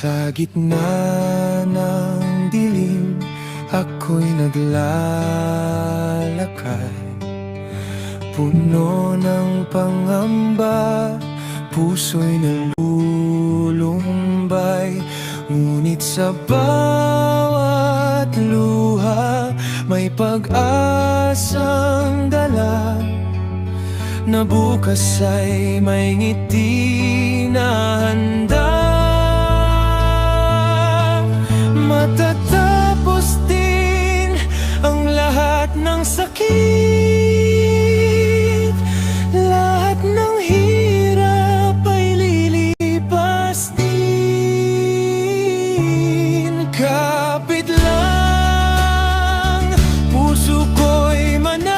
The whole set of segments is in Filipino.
Sa gitna ng dilim, ako'y naglalakad, puno ng pangamba, puso'y nalulumbay. Ngunit sa bawat luha, may pag-asang dala, na bukas ay may ngiti na handa. Matatapos din ang lahat ng sakit, lahat ng hirap ay lilipas din. Kapit lang, puso ko'y manalig,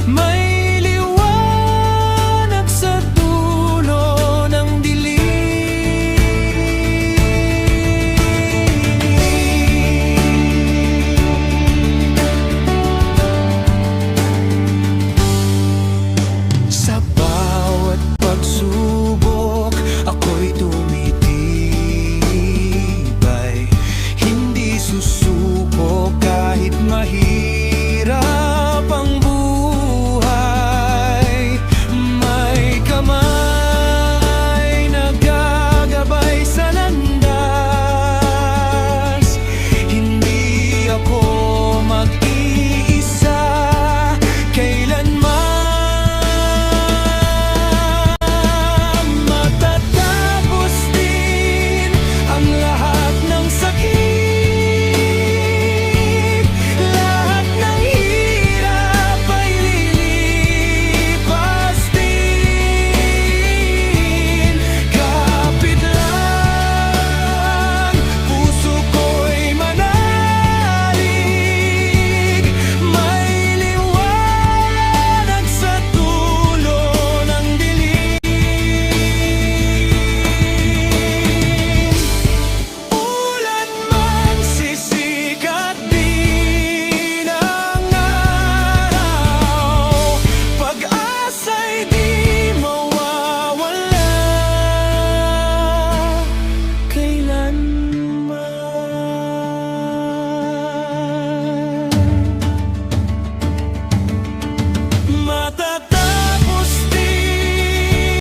may liwanag sa dulo ng dilim. Sa bawat pagsubok, ako'y tumitibay, hindi susuko kahit mahirap ang buhay. May kamay na gagabay sa landas, hindi ako mag-iisa kailanman. Matatapos din ang lahat ng sakit, lahat ng hirap ay lilipas din. Kapit lang, puso ko'y manalig, may liwanag sa dulo ng dilim. Ulan man, sisikat din ang araw, pag-asa'y di mawawala kailanman. Matatapos din,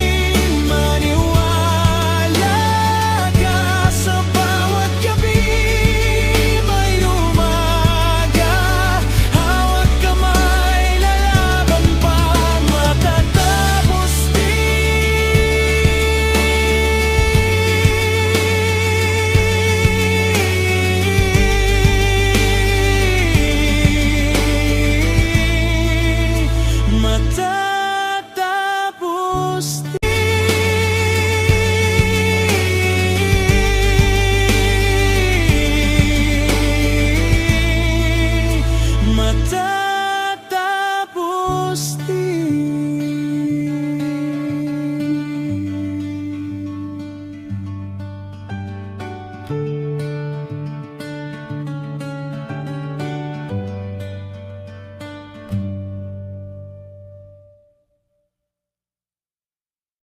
maniwala ka, sa bawat gabi may umaga, hawak kamay, lalaban pa. Matatapos din, matatapos din.